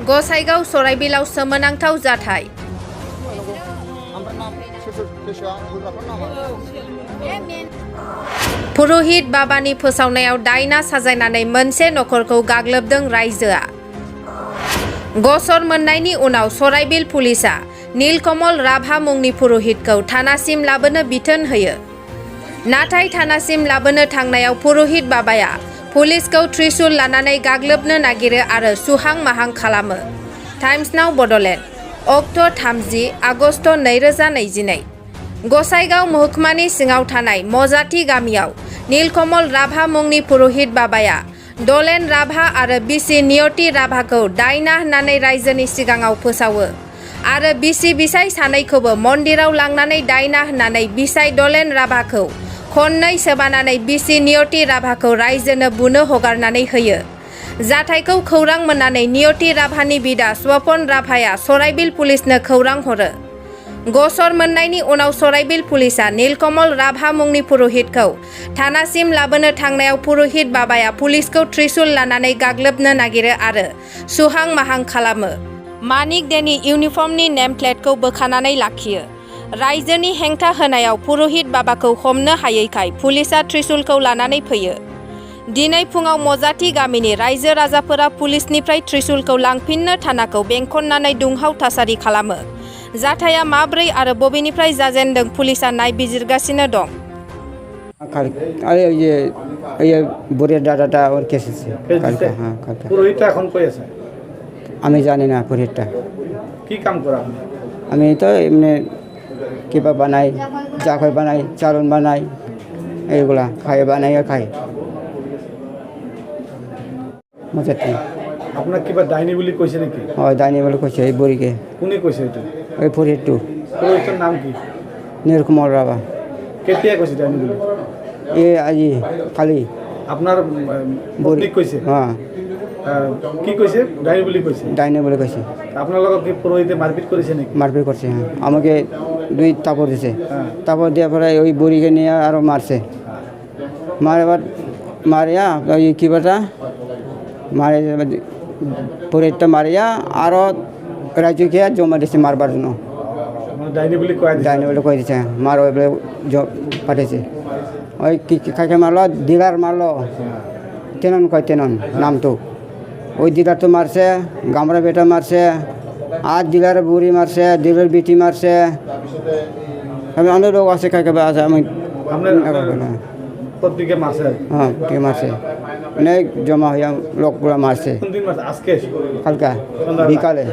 गसाइगाव सराइबिलाव सोमोनांथाव जाथाय पुरोहित बाबानि फोसावनायाव दायना साजायनानै मोनसे नखरखौ गाग्लोबदों रायजोआ। गसर मोननायनि उनाव सराइबिल पुलिसआ नीलकमल राभा मुंनि पुरोहितखौ थानासिम लाबोनो बिथोन होयो। नाथाय थानासिम लाबोनो थांनायाव पुरोहित बाबाया पुलिसखौ त्रिशूल लानानै गाग्लोबनो नागिरो आरो सुहां माहां खालामो। टाइम्स नाव बडलेण्ड अक्ट' 30 आगस्ट 2022 गसाइगाव महकुमानि सिङाव थानाय मजाति गामियाव नीलकमल राभा मुंनि पुरोहित बाबाया दलेन राभा आरो बिसि नियति राभाखौ दायना होननानै रायजोनि सिगाङाव फोसावो आरो बिसि बिसाय सानैखौबो मन्दिराव लांनानै दायना होननानै बिसाय दलेन राभाखौ खननै सोबानानै बिसि नियति राभाखौ रायजोनो बुनो हगारनानै होयो। जाथायखौ खौरां मोननानै नियति राभानि बिदा स्वपन राभाया सराइबिल पुलिसनो खौरां हरो। गसर मोननायनि उनाव सराइबिल पुलिसआ नीलकमल राभा मुंनि पुरोहितखौ थानासिम लाबोनो थांनायाव पुरोहित बाबाया पुलिसखौ त्रिशूल लानानै गाग्लोबनो नागिरो आरो सुहां माहां खालामो। मानिक देनि इउनिफर्मनि नेम प्लेटखौ बोखानानै लाखियो। रायजोनि हेंथा होनायाव पुरोहित बाबाखौ हमनो हायैखाय पुलिसआ त्रिशूलखौ लानानै फैयो। दिनै फुङाव मजाति गामिनि रायजो राजाफोरा पुलिसनिफ्राय त्रिशूलखौ लांफिननो थानाखौ बेंखननानै दुंहाव थासारि खालामो। जाथाया माब्रै आरो बबेनिफ्राय जाजेनदों पुलिसआ नायबिजिरगासिनो दं। বুড়ির দাদাটা ওর কেস আছে পুরোহিতটা এখন কই আছে? আমি জানি না পুরোহিতটা কি কাম করা? আমি তো এমনি কিবা বানাই, জাকই বানাই, চালন বানাই, এইগুলা খাই বানাই আর খাই। মজাটি আপনার কিবা ডাইনি বুলি কইছে নাকি? হয় ডাইনি বলে কইছে এই বুড়িকে। কোনে কইছে এটা? ওই পুরোহিতটো। পুরোহিতের নাম কি? নীলকমল রাভা। কেতিয়া কইছে ডাইনি বুলি? আজি কালি। আপনার পত্নী কইছে? হ্যাঁ। কি কইছে? ডাইনি বুলি কইছে? ডাইনি বলে কইছে। আপনার লগত কি পুরোহিতে মারপিট করেছে নাকি? মারপিট করছে, হ্যাঁ। আমাকে 2 তাপড় দিছে। তাপড় দেওয়ার পরে ওই বুড়িকে নিয়ে আরো মারছে। মারবার মারিয়া ওই কিবাটা মারে পুরোহিতটা মারিয়া আরো রাজুকে জমা দিছে মারবার জন্য। ডাইনি বুলি কয় দিছে? ডাইনি বলে কয়ে দিছে, মার ওই বলে পাঠিয়েছে। ওই কাকে মারলো, দিলার মারলো, তেনন কয় তেনন নাম তো। ওই দিলার তো মারছে, গামরা বেটা মারছে, আর দিলার বুড়ি মারছে, দিলার বিটি মারছে, আমি অনেক লোক আছে কাকে আছে। আমি পত্রিকা মারছে? হ্যাঁ ঠিক মারছে, অনেক জমা হইয়া লোকগুলা মারছে। আজকে হালকা বিকালে।